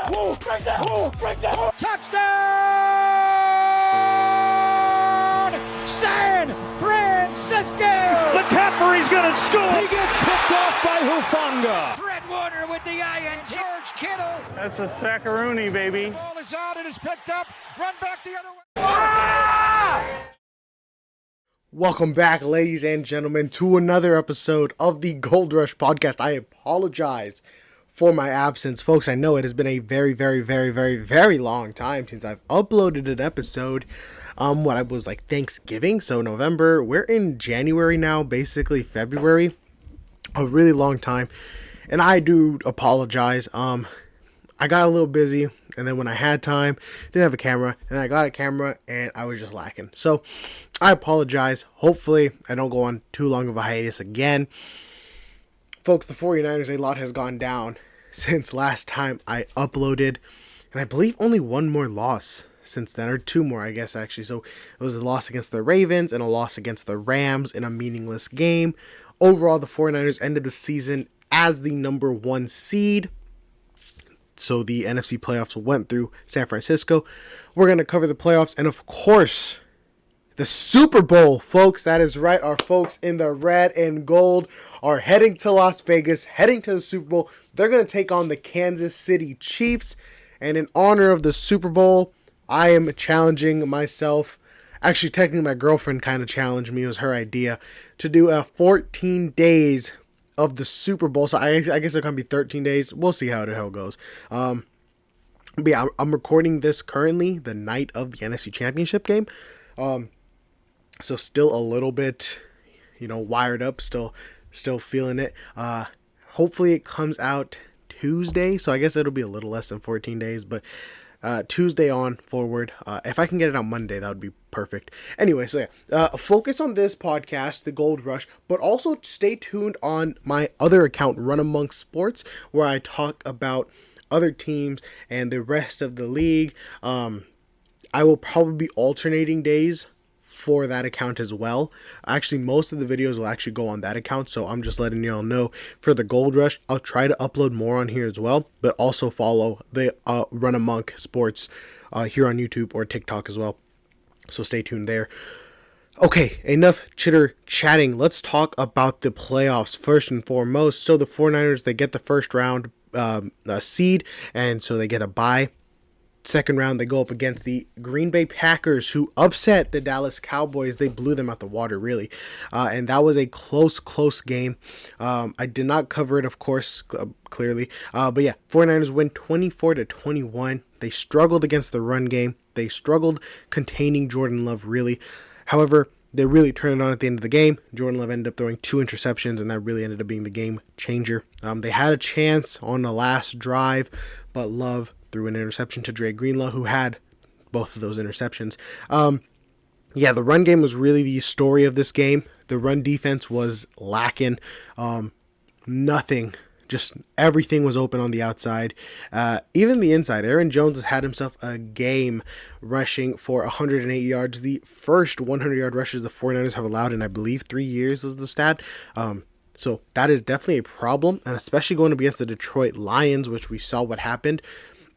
Touchdown! San Francisco! McCaffrey's going to score! He gets picked off by Hufanga. Fred Warner with the INT. George Kittle. That's a sackaroonie, baby. The ball is out. It is picked up. Run back the other way. Welcome back, ladies and gentlemen, to another episode of the Gold Rush podcast. I apologize for my absence. Folks, I know it has been a very long time since I've uploaded an episode. What I was like Thanksgiving, so November. We're in January now, basically February. A really long time. And I do apologize. I got a little busy, and then when I had time, didn't have a camera, and I got a camera, and I was just lacking. So, I apologize. Hopefully, I don't go on too long of a hiatus again. Folks, the 49ers, a lot has gone down since last time I uploaded, and I believe only one more loss since then, or two more, I guess, actually. So, it was a loss against the Ravens and a loss against the Rams in a meaningless game. Overall, the 49ers ended the season as the number 1 seed. So the NFC playoffs went through San Francisco. We're going to cover the playoffs and, of course, the Super Bowl, folks. That is right. Our folks in the red and gold are heading to Las Vegas, heading to the Super Bowl. They're going to take on the Kansas City Chiefs. And in honor of the Super Bowl, I am challenging myself. Actually, technically, my girlfriend kind of challenged me. It was her idea to do a 14 days of the Super Bowl. So I guess it's going to be 13 days. We'll see how the hell goes. But yeah, I'm recording this currently the night of the NFC Championship game. So still a little bit, wired up, still feeling it. Hopefully it comes out Tuesday. So I guess it'll be a little less than 14 days, but Tuesday on forward. If I can get it on Monday, that would be perfect. Anyway, so yeah, focus on this podcast, the Gold Rush, but also stay tuned on my other account, Run Among Sports, where I talk about other teams and the rest of the league. I will probably be alternating days for that account as well. Actually, most of the videos will actually go on that account, so I'm just letting y'all know for the Gold Rush, I'll try to upload more on here as well, but also follow the Run Among Sports here on YouTube or TikTok as well. So stay tuned there. Okay, enough chitter chatting. Let's talk about the playoffs first and foremost. So the 49ers, they get the first round seed, and so they get a bye. Second round, they go up against the Green Bay Packers, who upset the Dallas Cowboys. They blew them out the water, really. And that was a close game. I did not cover it, of course, clearly. But yeah, 49ers win 24-21. They struggled against the run game. They struggled containing Jordan Love, really. However, they really turned it on at the end of the game. Jordan Love ended up throwing 2 interceptions, and that really ended up being the game changer. They had a chance on the last drive, but Love threw an interception to Dre Greenlaw, who had both of those interceptions. Yeah, the run game was really the story of this game. The run defense was lacking. Nothing. Just everything was open on the outside. Even the inside. Aaron Jones has had himself a game rushing for 108 yards. The first 100-yard rushes the 49ers have allowed in, I believe, 3 years was the stat. So that is definitely a problem. And especially going up against the Detroit Lions, which we saw what happened,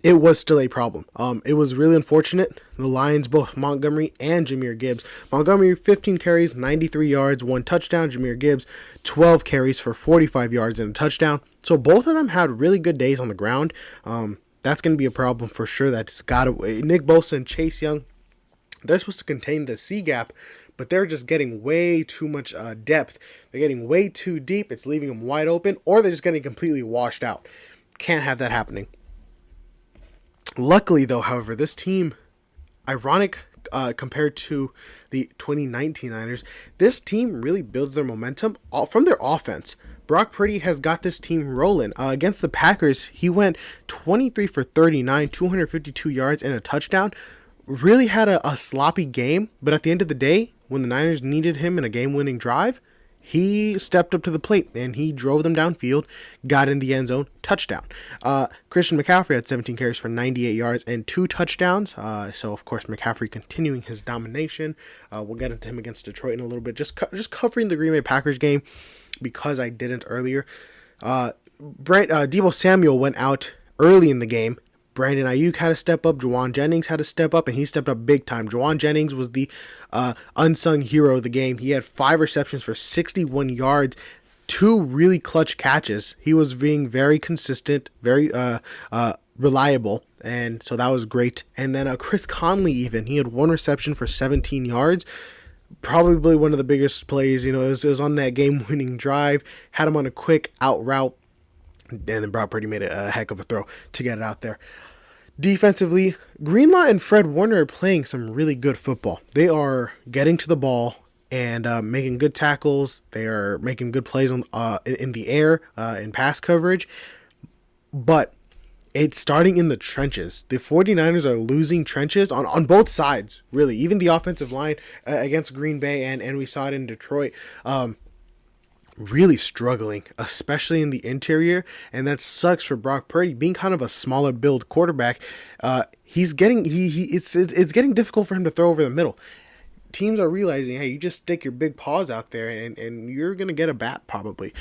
it was still a problem. It was really unfortunate. The Lions, both Montgomery and Jahmyr Gibbs. Montgomery, 15 carries, 93 yards, 1 touchdown. Jahmyr Gibbs, 12 carries for 45 yards and a touchdown. So both of them had really good days on the ground. That's going to be a problem for sure. That's got to. Nick Bosa and Chase Young, they're supposed to contain the C gap, but they're just getting way too much depth. They're getting way too deep. It's leaving them wide open, or they're just getting completely washed out. Can't have that happening. Luckily, though, however, this team, ironic compared to the 2019 Niners, this team really builds their momentum from their offense. Brock Purdy has got this team rolling. Against the Packers, he went 23 for 39, 252 yards and a touchdown. Really had a sloppy game, but at the end of the day, when the Niners needed him in a game-winning drive, he stepped up to the plate and he drove them downfield, got in the end zone, touchdown. Christian McCaffrey had 17 carries for 98 yards and 2 touchdowns. So, of course, McCaffrey continuing his domination. We'll get into him against Detroit in a little bit. Just covering the Green Bay Packers game because I didn't earlier. Deebo Samuel went out early in the game. Brandon Ayuk had to step up. Juwan Jennings had to step up, and he stepped up big time. Juwan Jennings was the unsung hero of the game. He had 5 receptions for 61 yards, 2 really clutch catches. He was being very consistent, very reliable, and so that was great. And then Chris Conley, even, he had 1 reception for 17 yards. Probably one of the biggest plays. It was on that game-winning drive. Had him on a quick out route, and then Brock Purdy made a heck of a throw to get it out there. Defensively, Greenlaw and Fred Warner are playing some really good football. They are getting to the ball and making good tackles. They are making good plays in the air, in pass coverage. But it's starting in the trenches. The 49ers are losing trenches on both sides, really. Even the offensive line against Green Bay, and we saw it in Detroit, really struggling, especially in the interior. And that sucks for Brock Purdy, being kind of a smaller build quarterback. It's getting difficult for him to throw over the middle. Teams are realizing, hey, you just stick your big paws out there and you're going to get a bat probably.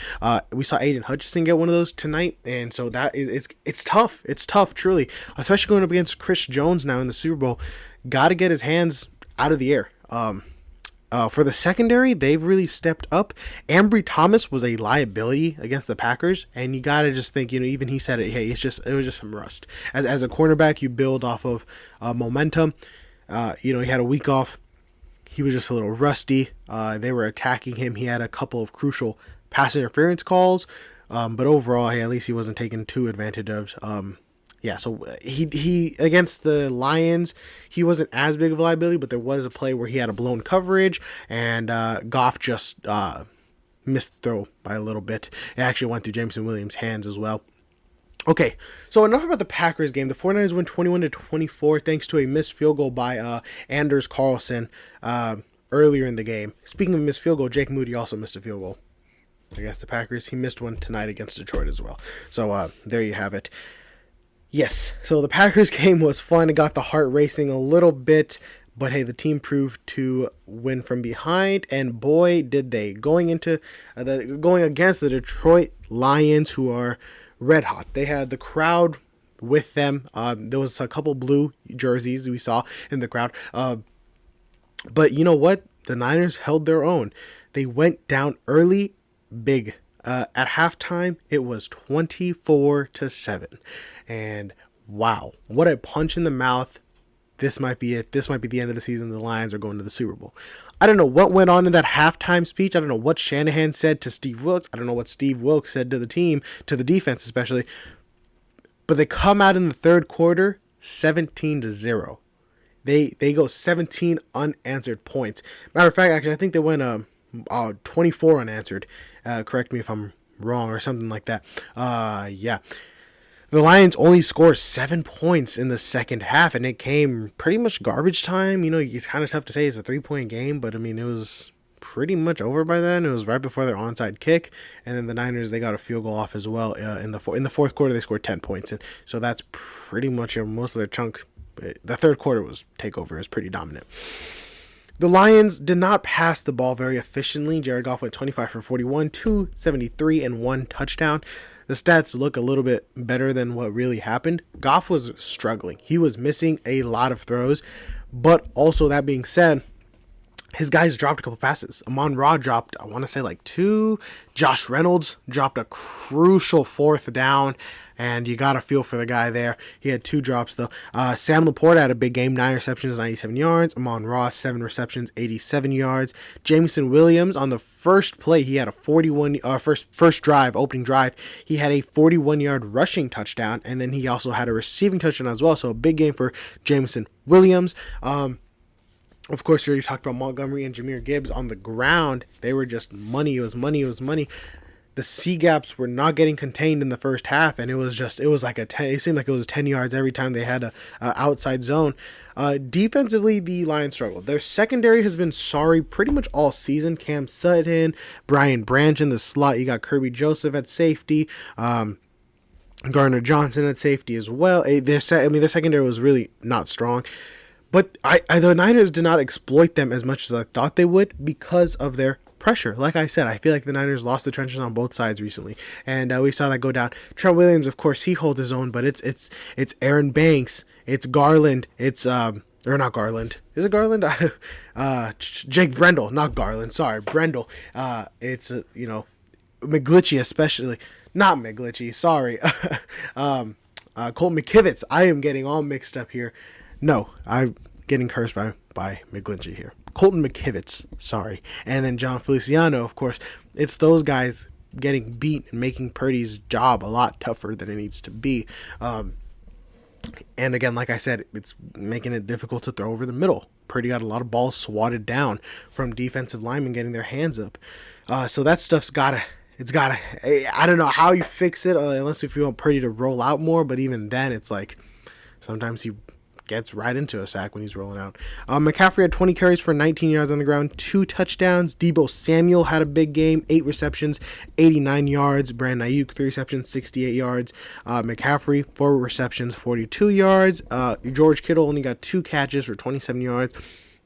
We saw Aiden Hutchinson get one of those tonight, and so it's tough. It's tough, truly, especially going up against Chris Jones now in the Super Bowl. Got to get his hands out of the air. For the secondary, they've really stepped up. Ambry Thomas was a liability against the Packers, and you got to just think, even he said it, hey, it was just some rust. As a cornerback, you build off of momentum. He had a week off. He was just a little rusty. They were attacking him. He had a couple of crucial pass interference calls. But overall, hey, at least he wasn't taken too advantage of. So he against the Lions, he wasn't as big of a liability, but there was a play where he had a blown coverage, and Goff just missed the throw by a little bit. It actually went through Jameson Williams' hands as well. Okay, so enough about the Packers game. The 49ers win 21-24 thanks to a missed field goal by Anders Carlson earlier in the game. Speaking of missed field goal, Jake Moody also missed a field goal against the Packers. He missed one tonight against Detroit as well. So there you have it. Yes, so the Packers game was fun. It got the heart racing a little bit, but hey, the team proved to win from behind, and boy, did they. Going against the Detroit Lions, who are red hot. They had the crowd with them. There was a couple blue jerseys we saw in the crowd. But you know what? The Niners held their own. They went down early, big. At halftime, it was 24-7. And wow, what a punch in the mouth. This might be it. This might be the end of the season. The Lions are going to the Super Bowl. I don't know what went on in that halftime speech. I don't know what Shanahan said to Steve Wilks. I don't know what Steve Wilks said to the team, to the defense especially. But they come out in the third quarter 17-0. They go 17 unanswered points. Matter of fact, actually, I think they went 24 unanswered. Correct me if I'm wrong or something like that. Yeah. The Lions only scored 7 points in the second half, and it came pretty much garbage time. It's kind of tough to say it's a 3-point game, but it was pretty much over by then. It was right before their onside kick, and then the Niners, they got a field goal off as well. In the fourth quarter, they scored 10 points, and so that's pretty much most of their chunk. The third quarter was takeover. It was pretty dominant. The Lions did not pass the ball very efficiently. Jared Goff went 25 for 41, 273, and 1 touchdown. The stats look a little bit better than what really happened. Goff was struggling. He was missing a lot of throws. But also, that being said, his guys dropped a couple passes. Amon-Ra dropped, I want to say, 2. Josh Reynolds dropped a crucial 4th down. And you got to feel for the guy there. He had 2 drops, though. Sam Laporta had a big game, 9 receptions, 97 yards. Amon-Ra, 7 receptions, 87 yards. Jameson Williams, on the first play, he had a 41, first drive, opening drive. He had a 41-yard rushing touchdown, and then he also had a receiving touchdown as well. So a big game for Jameson Williams. Of course, we already talked about Montgomery and Jahmyr Gibbs on the ground. They were just money. It was money. It was money. The C gaps were not getting contained in the first half, and it seemed like it was 10 yards every time they had a outside zone. Defensively, the Lions struggled. Their secondary has been sorry pretty much all season. Cam Sutton, Brian Branch in the slot. You got Kirby Joseph at safety. Gardner Johnson at safety as well. Their secondary was really not strong. But the Niners did not exploit them as much as I thought they would because of their pressure. Like I said, I feel like the Niners lost the trenches on both sides recently, and we saw that go down. Trent Williams, of course, he holds his own, but it's Aaron Banks, it's Garland, it's or not Garland. Is it Garland? Jake Brendel, not Garland. Sorry, Brendel. It's McGlinchey especially, not McGlinchey. Sorry, Colt McKivitz. I am getting all mixed up here. No, I'm getting cursed by McGlinchey here. Colton McKivitz, sorry. And then John Feliciano, of course. It's those guys getting beat and making Purdy's job a lot tougher than it needs to be. And again, like I said, it's making it difficult to throw over the middle. Purdy got a lot of balls swatted down from defensive linemen getting their hands up. So that stuff's gotta, I don't know how you fix it, unless if you want Purdy to roll out more, but even then, it's like, sometimes he gets right into a sack when he's rolling out. McCaffrey had 20 carries for 19 yards on the ground, 2 touchdowns. Deebo Samuel had a big game, 8 receptions, 89 yards. Brandon Ayuk, 3 receptions, 68 yards. McCaffrey, 4 receptions, 42 yards. George Kittle only got 2 catches for 27 yards.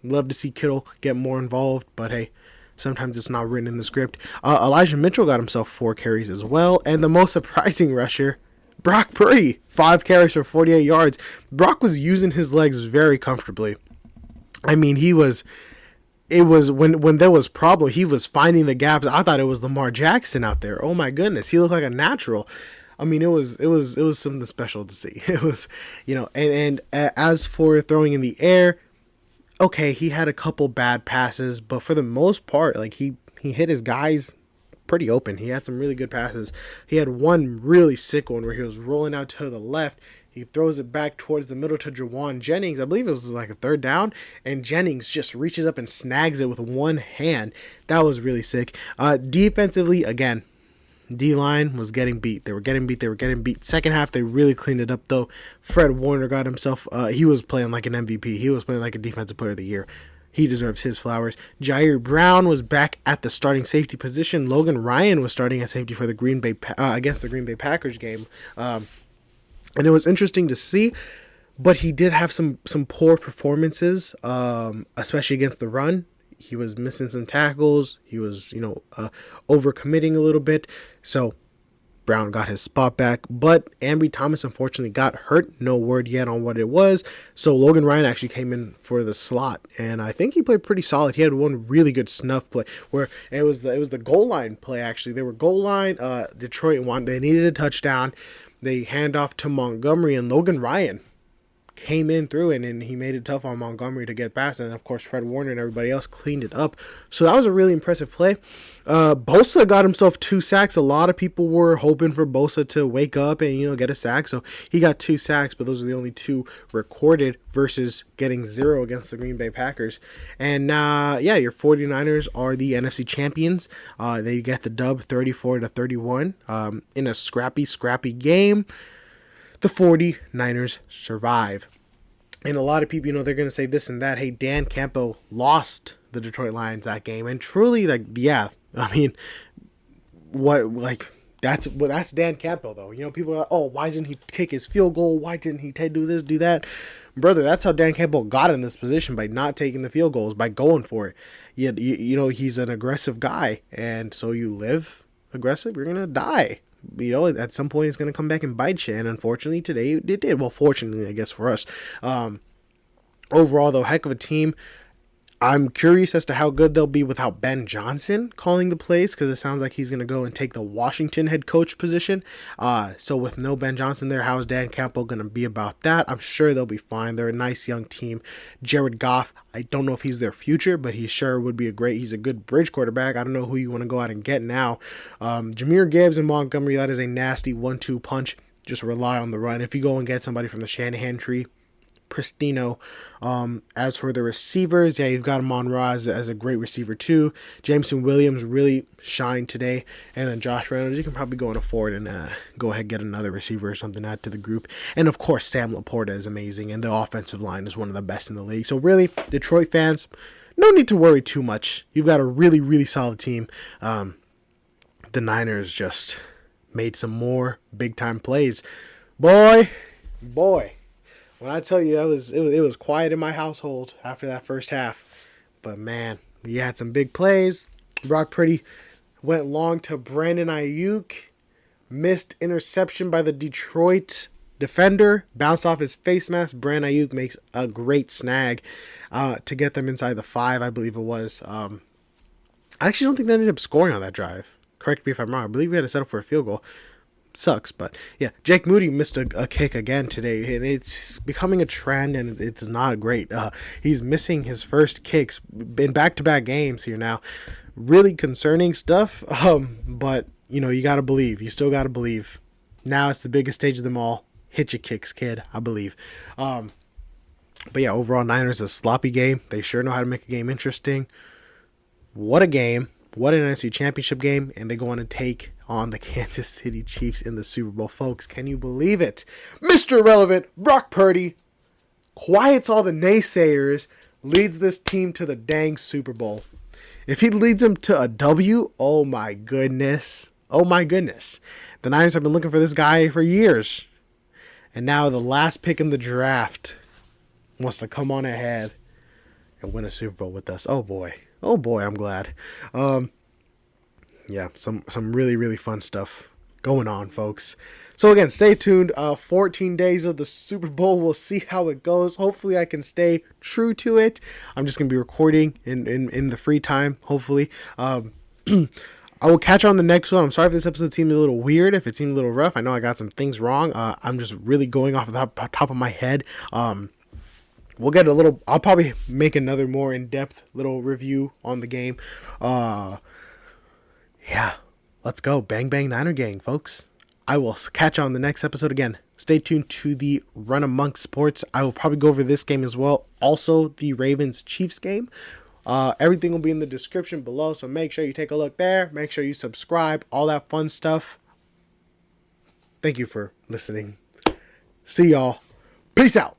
Love to see Kittle get more involved, but hey, sometimes it's not written in the script. Elijah Mitchell got himself 4 carries as well, and the most surprising rusher, Brock Purdy, 5 carries for 48 yards. Brock was using his legs very comfortably. I mean, it was when there was problem, he was finding the gaps. I thought it was Lamar Jackson out there. Oh my goodness, he looked like a natural. I mean, it was something special to see. It was, and as for throwing in the air, okay, he had a couple bad passes, but for the most part, like he hit his guys pretty open. He had some really good passes. He had one really sick one where he was rolling out to the left. He throws it back towards the middle to Jawan Jennings. I believe it was like a 3rd down, and Jennings just reaches up and snags it with one hand. That was really sick. Defensively, again, D-line was getting beat. They were getting beat. Second half, they really cleaned it up, though. Fred Warner got himself, he was playing like an MVP. He was playing like a defensive player of the year. He deserves his flowers. Jair Brown was back at the starting safety position. Logan Ryan was starting at safety for the against the Green Bay Packers game. And it was interesting to see, but he did have some poor performances, especially against the run. He was missing some tackles. He was, overcommitting a little bit. So Brown got his spot back, but Ambry Thomas unfortunately got hurt. No word yet on what it was. So Logan Ryan actually came in for the slot, and I think he played pretty solid. He had one really good snuff play where it was the goal line play. Actually, they were goal line. Detroit won. They needed a touchdown. They hand off to Montgomery, and Logan Ryan came in through it, and he made it tough on Montgomery to get past. And of course, Fred Warner and everybody else cleaned it up. So that was a really impressive play. Bosa got himself 2 sacks. A lot of people were hoping for Bosa to wake up and, get a sack. So he got 2 sacks, but those are the only 2 recorded versus getting 0 against the Green Bay Packers. And your 49ers are the NFC champions. They get the dub 34-31 in a scrappy game. The 49ers survive. And a lot of people, they're going to say this and that. Hey, Dan Campbell lost the Detroit Lions that game. And truly, that's Dan Campbell, though. People are like, oh, why didn't he kick his field goal? Why didn't he do this, do that? Brother, that's how Dan Campbell got in this position, by not taking the field goals, by going for it. He's an aggressive guy. And so you live aggressive, you're going to die. At some point it's going to come back and bite you, and unfortunately today it did. Well, fortunately, I guess, for us. Overall, though, heck of a team. I'm curious as to how good they'll be without Ben Johnson calling the plays, because it sounds like he's going to go and take the Washington head coach position. So with no Ben Johnson there, how is Dan Campbell going to be about that? I'm sure they'll be fine. They're a nice young team. Jared Goff, I don't know if he's their future, but he sure would be he's a good bridge quarterback. I don't know who you want to go out and get now. Jahmyr Gibbs and Montgomery, that is a nasty 1-2 punch. Just rely on the run. If you go and get somebody from the Shanahan tree, pristino. As for the receivers, you've got Amon-Ra as a great receiver too. Jameson Williams really shined today, and then Josh Reynolds, you can probably go on a forward and go ahead and get another receiver or something add to the group. And of course, Sam Laporta is amazing, and the offensive line is one of the best in the league. So really, Detroit fans, no need to worry too much. You've got a really, really solid team. The Niners just made some more big time plays. Boy. When I tell you, it was quiet in my household after that first half. But man, you had some big plays. Brock Purdy went long to Brandon Ayuk. Missed interception by the Detroit defender. Bounced off his face mask. Brandon Ayuk makes a great snag to get them inside the 5, I believe it was. I actually don't think they ended up scoring on that drive. Correct me if I'm wrong. I believe we had to settle for a field goal. Sucks, but yeah, Jake Moody missed a kick again today, and it's becoming a trend, and it's not great. He's missing his first kicks in back-to-back games here now. Really concerning stuff, but you gotta believe. You still gotta believe. Now it's the biggest stage of them all. Hit your kicks, kid. I believe. But yeah, overall, Niners a sloppy game. They sure know how to make a game interesting. What a game. What an NFC Championship game, and they go on to take on the Kansas City Chiefs in the Super Bowl. Folks, can you believe it? Mr. Irrelevant, Brock Purdy, quiets all the naysayers, leads this team to the dang Super Bowl. If he leads them to a W, oh my goodness. Oh my goodness. The Niners have been looking for this guy for years. And now the last pick in the draft wants to come on ahead and win a Super Bowl with us. Oh boy. Oh boy, I'm glad. Yeah, some really, really fun stuff going on, folks. So again, stay tuned. 14 days of the Super Bowl. We'll see how it goes. Hopefully I can stay true to it. I'm just going to be recording in the free time, hopefully. I will catch on the next one. I'm sorry if this episode seemed a little weird, if it seemed a little rough. I know I got some things wrong. I'm just really going off the top of my head. We'll get a little, I'll probably make another more in-depth little review on the game. Yeah, let's go. Bang, bang, Niner gang, folks. I will catch you on the next episode again. Stay tuned to the Run Amongst Sports. I will probably go over this game as well. Also, the Ravens-Chiefs game. Everything will be in the description below, so make sure you take a look there. Make sure you subscribe, all that fun stuff. Thank you for listening. See y'all. Peace out.